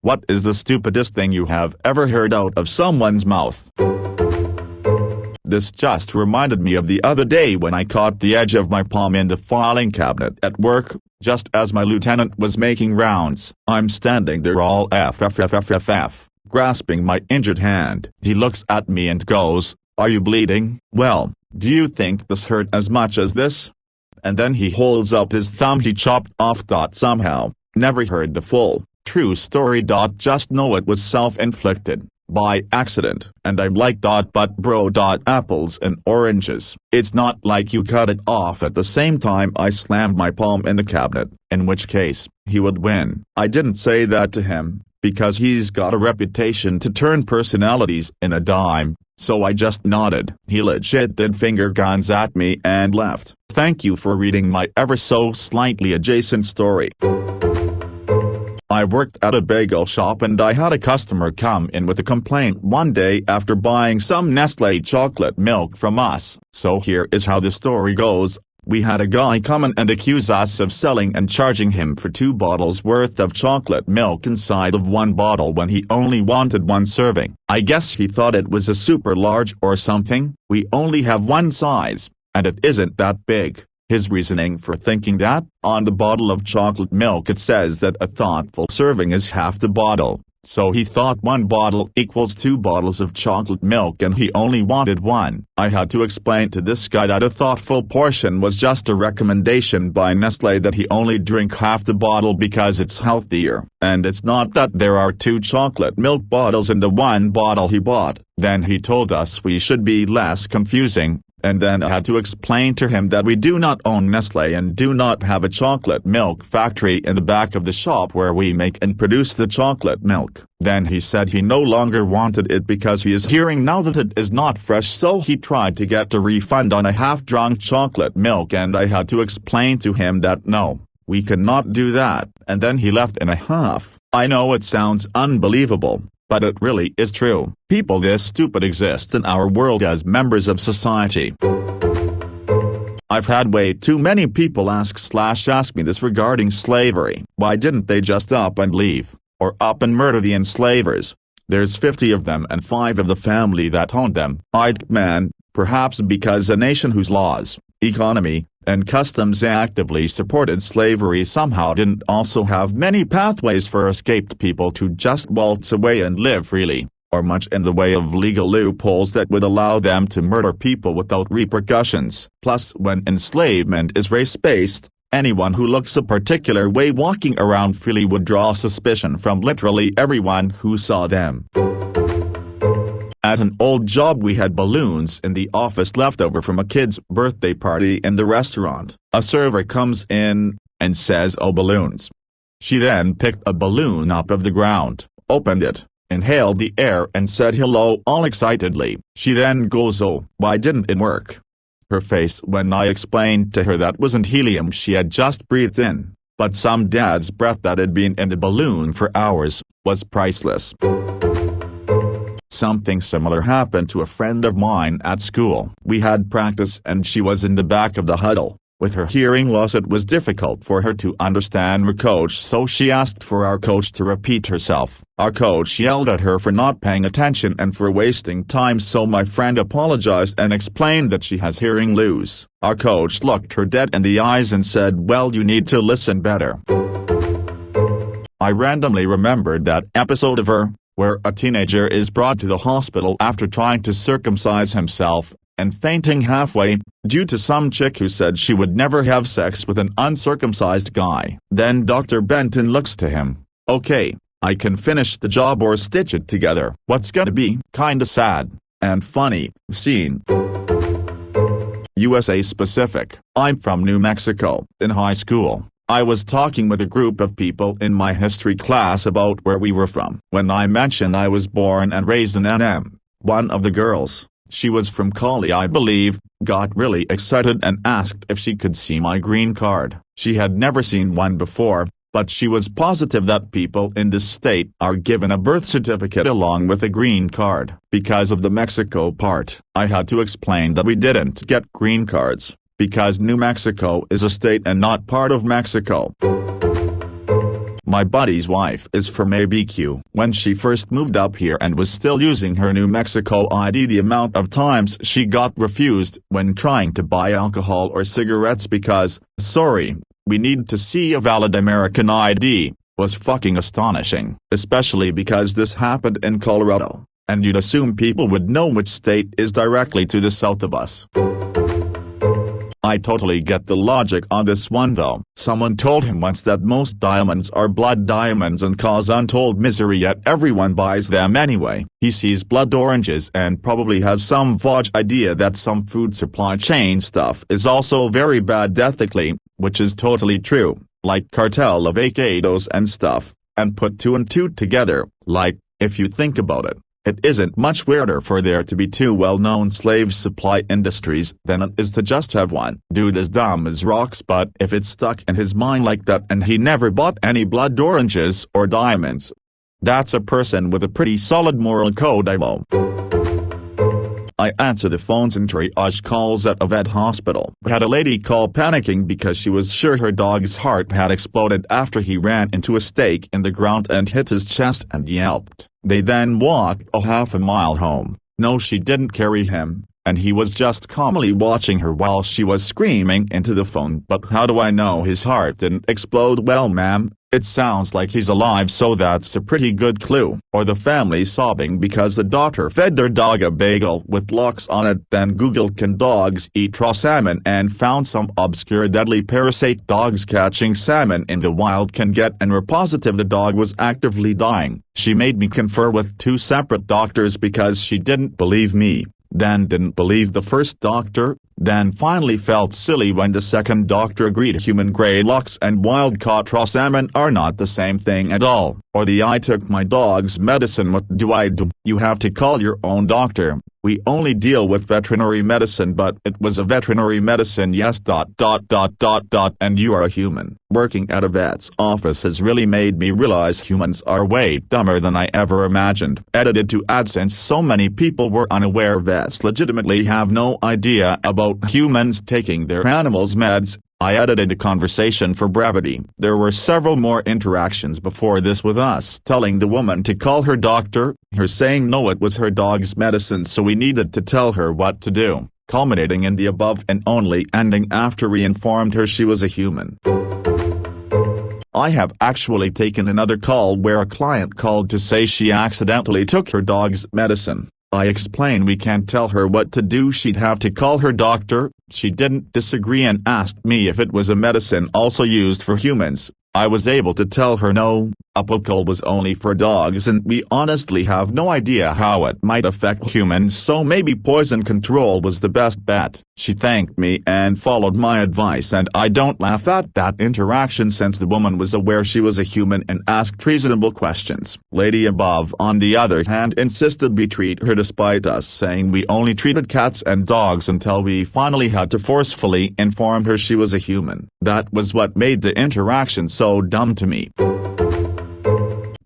What is the stupidest thing you have ever heard out of someone's mouth? This just reminded me of the other day when I caught the edge of my palm in the filing cabinet at work, just as my lieutenant was making rounds. I'm standing there all FFFFFF, grasping my injured hand. He looks at me and goes, "Are you bleeding?" Well, do you think this hurt as much as this? And then he holds up his thumb he chopped off. Somehow, never heard the full, true story. Just know it was self-inflicted, by accident. And I'm like, but bro. Apples and oranges. It's not like you cut it off at the same time I slammed my palm in the cabinet, in which case, he would win. I didn't say that to him, because he's got a reputation to turn personalities in a dime, so I just nodded. He legit did finger guns at me and left. Thank you for reading my ever so slightly adjacent story. I worked at a bagel shop and I had a customer come in with a complaint one day after buying some Nestlé chocolate milk from us. So here is how the story goes. We had a guy come in and accuse us of selling and charging him for 2 bottles worth of chocolate milk inside of 1 bottle when he only wanted 1 serving. I guess he thought it was a super large or something. We only have 1 size, and it isn't that big. His reasoning for thinking that, on the bottle of chocolate milk it says that a thoughtful serving is half the bottle, so he thought 1 bottle equals 2 bottles of chocolate milk and he only wanted 1. I had to explain to this guy that a thoughtful portion was just a recommendation by Nestlé that he only drink half the bottle because it's healthier, and it's not that there are 2 chocolate milk bottles in the 1 bottle he bought. Then he told us we should be less confusing. And then I had to explain to him that we do not own Nestlé and do not have a chocolate milk factory in the back of the shop where we make and produce the chocolate milk. Then he said he no longer wanted it because he is hearing now that it is not fresh, so he tried to get a refund on a half-drunk chocolate milk, and I had to explain to him that no, we cannot do that, and then he left in a huff. I know it sounds unbelievable, but it really is true. People this stupid exist in our world as members of society. I've had way too many people ask me this regarding slavery. Why didn't they just up and leave, or up and murder the enslavers? There's 50 of them and 5 of the family that owned them. Man, perhaps because a nation whose laws, economy, and customs actively supported slavery somehow didn't also have many pathways for escaped people to just waltz away and live freely, or much in the way of legal loopholes that would allow them to murder people without repercussions. Plus, when enslavement is race-based, anyone who looks a particular way walking around freely would draw suspicion from literally everyone who saw them. At an old job we had balloons in the office left over from a kid's birthday party in the restaurant. A server comes in and says, "Oh, balloons." She then picked a balloon up of the ground, opened it, inhaled the air and said hello all excitedly. She then goes, "Oh, why didn't it work?" Her face when I explained to her that wasn't helium she had just breathed in, but some dad's breath that had been in the balloon for hours, was priceless. Something similar happened to a friend of mine at school. We had practice and she was in the back of the huddle. With her hearing loss it was difficult for her to understand her coach, so she asked for our coach to repeat herself. Our coach yelled at her for not paying attention and for wasting time, so my friend apologized and explained that she has hearing loss. Our coach looked her dead in the eyes and said, "Well, you need to listen better." I randomly remembered that episode of Her, where a teenager is brought to the hospital after trying to circumcise himself, and fainting halfway, due to some chick who said she would never have sex with an uncircumcised guy. Then Dr. Benton looks to him, "Okay, I can finish the job or stitch it together." What's gonna be kinda sad, and funny, scene. USA specific. I'm from New Mexico. In high school, I was talking with a group of people in my history class about where we were from. When I mentioned I was born and raised in NM, one of the girls, she was from Cali I believe, got really excited and asked if she could see my green card. She had never seen one before, but she was positive that people in this state are given a birth certificate along with a green card. Because of the Mexico part, I had to explain that we didn't get green cards, because New Mexico is a state and not part of Mexico. My buddy's wife is from ABQ. When she first moved up here and was still using her New Mexico ID, the amount of times she got refused when trying to buy alcohol or cigarettes because, sorry, we need to see a valid American ID, was fucking astonishing. Especially because this happened in Colorado, and you'd assume people would know which state is directly to the south of us. I totally get the logic on this one though. Someone told him once that most diamonds are blood diamonds and cause untold misery, yet everyone buys them anyway. He sees blood oranges and probably has some vague idea that some food supply chain stuff is also very bad ethically, which is totally true, like cartel of avocados and stuff, and put two and two together, like, if you think about it. It isn't much weirder for there to be two well-known slave supply industries than it is to just have one. Dude is dumb as rocks, but if it's stuck in his mind like that and he never bought any blood oranges or diamonds, that's a person with a pretty solid moral code. I answer the phones and triage calls at a vet hospital. Had a lady call panicking because she was sure her dog's heart had exploded after he ran into a stake in the ground and hit his chest and yelped. They then walked a half a mile home. No, she didn't carry him, and he was just calmly watching her while she was screaming into the phone. But how do I know his heart didn't explode? Well, ma'am, it sounds like he's alive, so that's a pretty good clue. Or the family sobbing because the daughter fed their dog a bagel with locks on it. Then Googled can dogs eat raw salmon and found some obscure deadly parasite dogs catching salmon in the wild can get, and were positive the dog was actively dying. She made me confer with two separate doctors because she didn't believe me, then didn't believe the first doctor, then finally felt silly when the second doctor agreed human gray locks and wild-caught raw salmon are not the same thing at all. Or the I took my dog's medicine, what do I do? You have to call your own doctor. We only deal with veterinary medicine, but it was a veterinary medicine, yes. And you are a human. Working at a vet's office has really made me realize humans are way dumber than I ever imagined. Edited to add, since so many people were unaware vets legitimately have no idea about humans taking their animals' meds, I edited a conversation for brevity. There were several more interactions before this with us telling the woman to call her doctor, her saying no, it was her dog's medicine, so we needed to tell her what to do, culminating in the above and only ending after we informed her she was a human. I have actually taken another call where a client called to say she accidentally took her dog's medicine. I explained we can't tell her what to do, she'd have to call her doctor. She didn't disagree and asked me if it was a medicine also used for humans. I was able to tell her no, Apoquel was only for dogs, and we honestly have no idea how it might affect humans, so maybe poison control was the best bet. She thanked me and followed my advice, and I don't laugh at that interaction since the woman was aware she was a human and asked reasonable questions. Lady above, on the other hand, insisted we treat her despite us saying we only treated cats and dogs until we finally had to forcefully inform her she was a human. That was what made the interaction so dumb to me.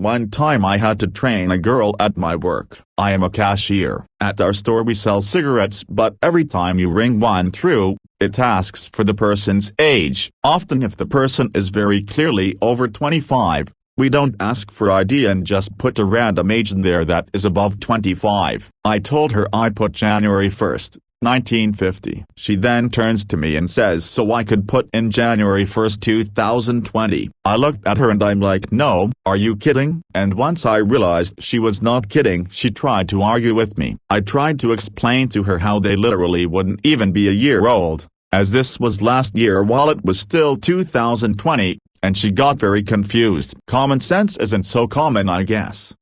One time I had to train a girl at my work. I am a cashier. At our store we sell cigarettes, but every time you ring one through, it asks for the person's age. Often if the person is very clearly over 25, we don't ask for ID and just put a random age in there that is above 25. I told her I put January 1st. 1950. She then turns to me and says so I could put in January 1st, 2020. I looked at her and I'm like, no, are you kidding? And once I realized she was not kidding, she tried to argue with me. I tried to explain to her how they literally wouldn't even be a year old, as this was last year while it was still 2020, and she got very confused. Common sense isn't so common, I guess.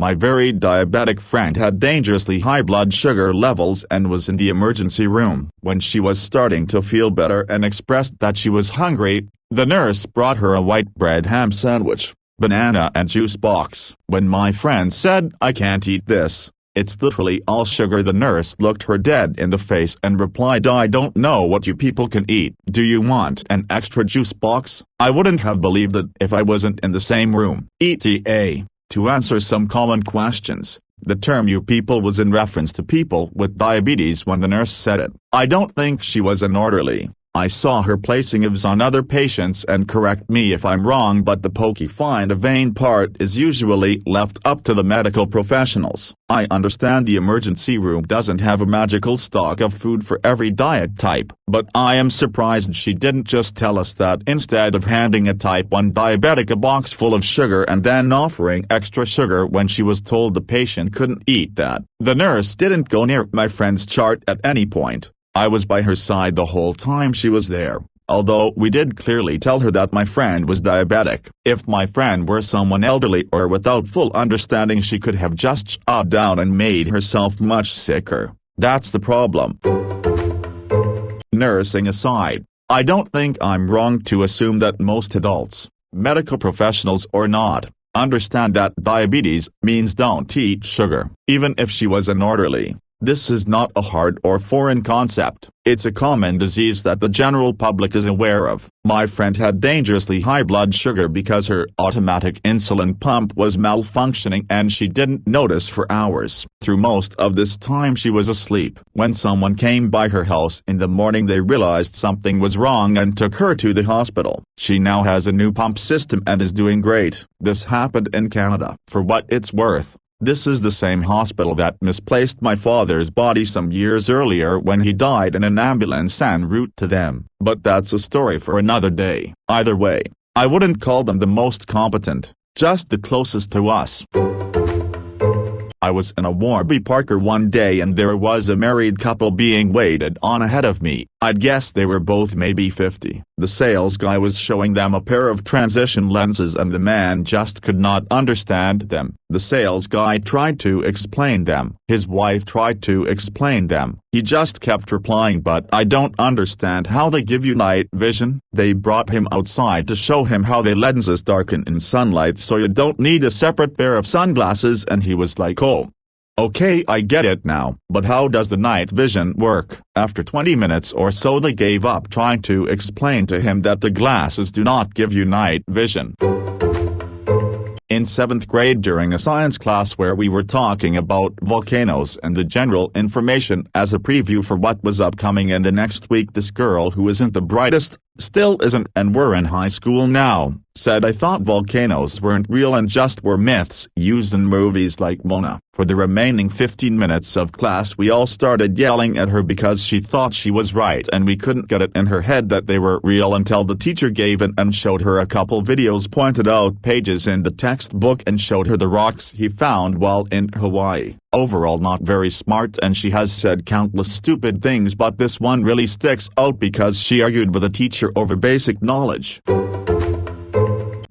My very diabetic friend had dangerously high blood sugar levels and was in the emergency room. When she was starting to feel better and expressed that she was hungry, the nurse brought her a white bread ham sandwich, banana and juice box. When my friend said, I can't eat this, it's literally all sugar, the nurse looked her dead in the face and replied, I don't know what you people can eat. Do you want an extra juice box? I wouldn't have believed it if I wasn't in the same room. ETA. To answer some common questions, the term you people was in reference to people with diabetes when the nurse said it. I don't think she was an orderly. I saw her placing IVs on other patients, and correct me if I'm wrong, but the pokey find a vein part is usually left up to the medical professionals. I understand the emergency room doesn't have a magical stock of food for every diet type, but I am surprised she didn't just tell us that instead of handing a type 1 diabetic a box full of sugar and then offering extra sugar when she was told the patient couldn't eat that. The nurse didn't go near my friend's chart at any point. I was by her side the whole time she was there, although we did clearly tell her that my friend was diabetic. If my friend were someone elderly or without full understanding, she could have just shut down and made herself much sicker. That's the problem. Nursing aside, I don't think I'm wrong to assume that most adults, medical professionals or not, understand that diabetes means don't eat sugar. Even if she was an orderly, this is not a hard or foreign concept. It's a common disease that the general public is aware of. My friend had dangerously high blood sugar because her automatic insulin pump was malfunctioning and she didn't notice for hours. Through most of this time she was asleep. When someone came by her house in the morning, they realized something was wrong and took her to the hospital. She now has a new pump system and is doing great. This happened in Canada. For what it's worth, this is the same hospital that misplaced my father's body some years earlier when he died in an ambulance en route to them. But that's a story for another day. Either way, I wouldn't call them the most competent, just the closest to us. I was in a Warby Parker one day and there was a married couple being waited on ahead of me. I'd guess they were both maybe 50. The sales guy was showing them a pair of transition lenses and the man just could not understand them. The sales guy tried to explain them. His wife tried to explain them. He just kept replying, "But I don't understand how they give you night vision." They brought him outside to show him how the lenses darken in sunlight so you don't need a separate pair of sunglasses, and he was like, "Oh, okay, I get it now, but how does the night vision work?" After 20 minutes or so they gave up trying to explain to him that the glasses do not give you night vision. In 7th grade, during a science class where we were talking about volcanoes and the general information as a preview for what was upcoming in the next week, this girl who isn't the brightest, still isn't, and we're in high school now, said I thought volcanoes weren't real and just were myths used in movies like Mona. For the remaining 15 minutes of class we all started yelling at her because she thought she was right, and we couldn't get it in her head that they were real until the teacher gave in and showed her a couple videos, pointed out pages in the textbook, and showed her the rocks he found while in Hawaii. Overall not very smart, and she has said countless stupid things, but this one really sticks out because she argued with a teacher over basic knowledge.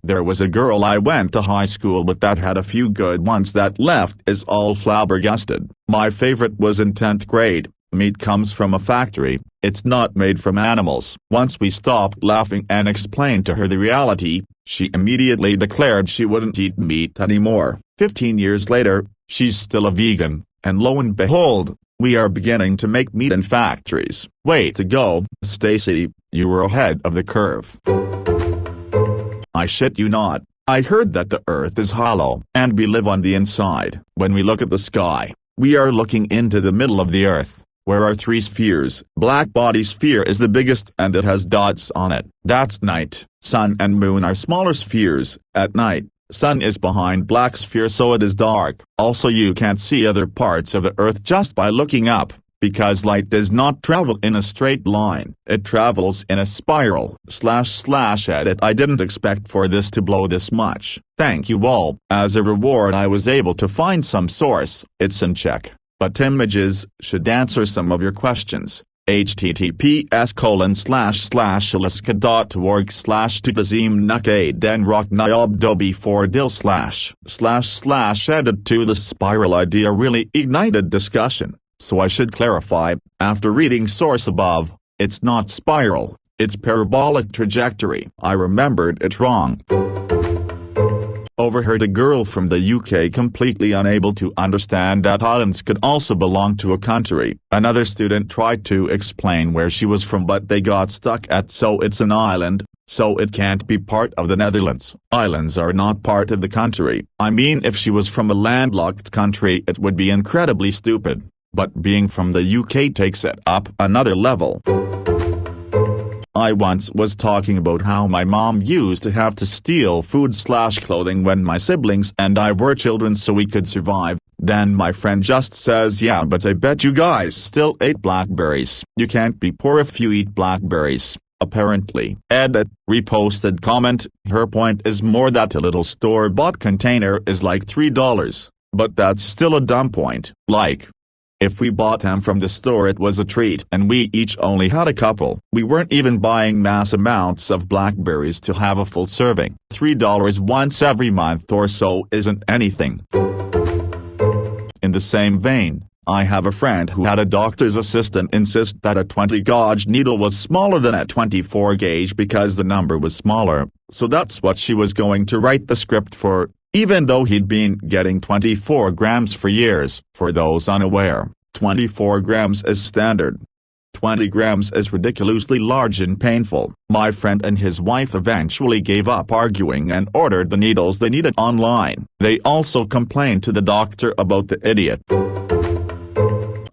There was a girl I went to high school with that had a few good ones that left us all flabbergasted. My favorite was in 10th grade. Meat comes from a factory, it's not made from animals. Once we stopped laughing and explained to her the reality, she immediately declared she wouldn't eat meat anymore. 15 years later, she's still a vegan, and lo and behold, we are beginning to make meat in factories. Way to go, Stacy, you were ahead of the curve. I shit you not, I heard that the earth is hollow, and we live on the inside. When we look at the sky, we are looking into the middle of the earth, where are 3 spheres. Black body sphere is the biggest and it has dots on it. That's night. Sun and moon are smaller spheres. At night, sun is behind black sphere so it is dark. Also you can't see other parts of the earth just by looking up, because light does not travel in a straight line, it travels in a spiral. / edit. I didn't expect for this to blow this much. Thank you all. As a reward I was able to find some source. It's in Czech, but images should answer some of your questions. https://alaska.org/tutazimnukaddenrockniobdobi4dil / edit. The spiral idea really ignited discussion, so I should clarify, after reading source above, it's not spiral, it's parabolic trajectory. I remembered it wrong. Overheard a girl from the UK completely unable to understand that islands could also belong to a country. Another student tried to explain where she was from, but they got stuck at "so it's an island, so it can't be part of the Netherlands." Islands are not part of the country. I mean, if she was from a landlocked country it would be incredibly stupid, but being from the UK takes it up another level. I once was talking about how my mom used to have to steal food/clothing when my siblings and I were children so we could survive. Then my friend just says, yeah, but I bet you guys still ate blackberries. You can't be poor if you eat blackberries. Apparently. Edit, reposted comment. Her point is more that a little store-bought container is like $3. But that's still a dumb point. Like, if we bought them from the store it was a treat and we each only had a couple. We weren't even buying mass amounts of blackberries to have a full serving. $3 once every month or so isn't anything. In the same vein, I have a friend who had a doctor's assistant insist that a 20-gauge needle was smaller than a 24-gauge because the number was smaller, so that's what she was going to write the script for, even though he'd been getting 24 grams for years. For those unaware, 24 grams is standard. 20 grams is ridiculously large and painful. My friend and his wife eventually gave up arguing and ordered the needles they needed online. They also complained to the doctor about the idiot.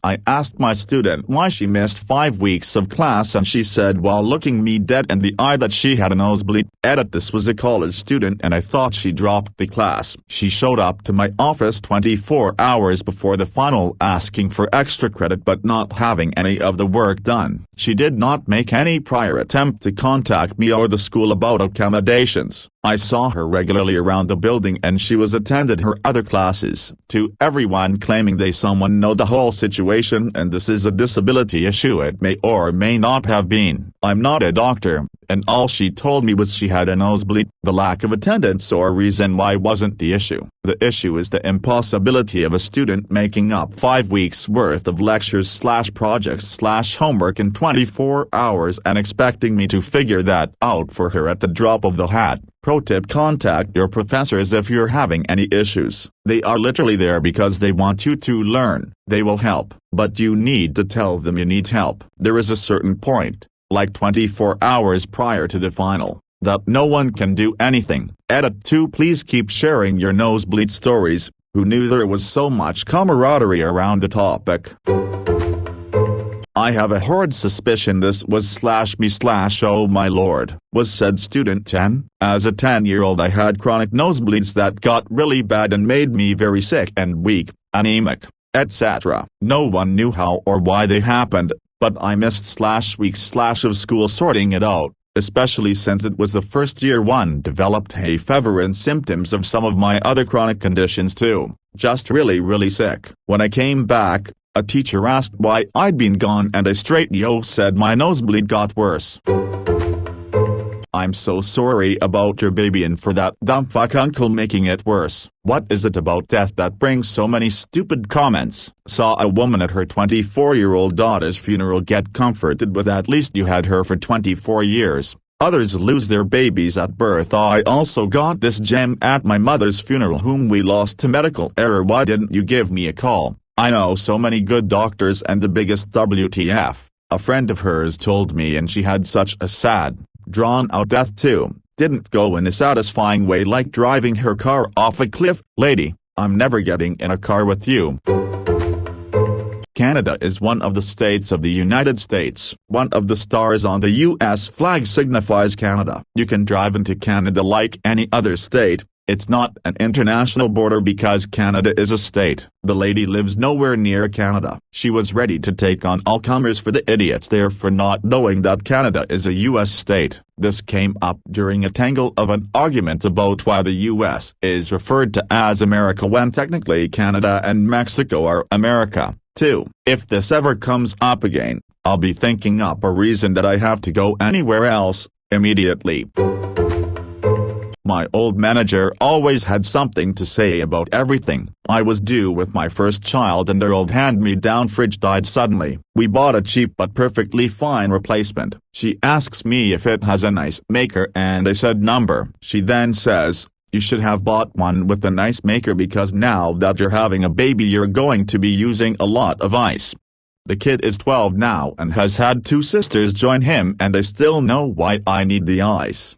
I asked my student why she missed 5 weeks of class and she said while looking me dead in the eye that she had a nosebleed. Edit, this was a college student and I thought she dropped the class. She showed up to my office 24 hours before the final asking for extra credit but not having any of the work done. She did not make any prior attempt to contact me or the school about accommodations. I saw her regularly around the building and she was attended her other classes. To everyone claiming they someone know the whole situation and this is a disability issue, it may or may not have been. I'm not a doctor, and all she told me was she had a nosebleed. The lack of attendance or reason why wasn't the issue. The issue is the impossibility of a student making up 5 weeks worth of lectures/projects/homework in 24 hours and expecting me to figure that out for her at the drop of the hat. Pro tip: contact your professors if you're having any issues. They are literally there because they want you to learn. They will help, but you need to tell them you need help. There is a certain point, like 24 hours prior to the final, that no one can do anything. Edit 2, please keep sharing your nosebleed stories. Who knew there was so much camaraderie around the topic? I have a horrid suspicion this was /me/oh my lord, was said student 10. As a 10-year-old I had chronic nosebleeds that got really bad and made me very sick and weak, anemic, etc. No one knew how or why they happened, but I missed /weeks/of school sorting it out, especially since it was the first year one developed hay fever and symptoms of some of my other chronic conditions too, just really sick. When I came back, a teacher asked why I'd been gone and I straight said my nosebleed got worse. I'm so sorry about your baby and for that dumb fuck uncle making it worse. What is it about death that brings so many stupid comments? Saw a woman at her 24-year-old daughter's funeral get comforted with at least you had her for 24 years. Others lose their babies at birth. I also got this gem at my mother's funeral whom we lost to medical error. Why didn't you give me a call? I know so many good doctors and the biggest WTF. A friend of hers told me and she had such a sad, drawn-out death too. Didn't go in a satisfying way like driving her car off a cliff. Lady, I'm never getting in a car with you. Canada is one of the states of the United States. One of the stars on the U.S. flag signifies Canada. You can drive into Canada like any other state. It's not an international border because Canada is a state. The lady lives nowhere near Canada. She was ready to take on all comers for the idiots there for not knowing that Canada is a U.S. state. This came up during a tangle of an argument about why the U.S. is referred to as America when technically Canada and Mexico are America, too. If this ever comes up again, I'll be thinking up a reason that I have to go anywhere else, immediately. My old manager always had something to say about everything. I was due with my first child and their old hand-me-down fridge died suddenly. We bought a cheap but perfectly fine replacement. She asks me if it has an ice maker and I said number. She then says, you should have bought one with an ice maker because now that you're having a baby you're going to be using a lot of ice. The kid is 12 now and has had 2 sisters join him and I still know why I need the ice.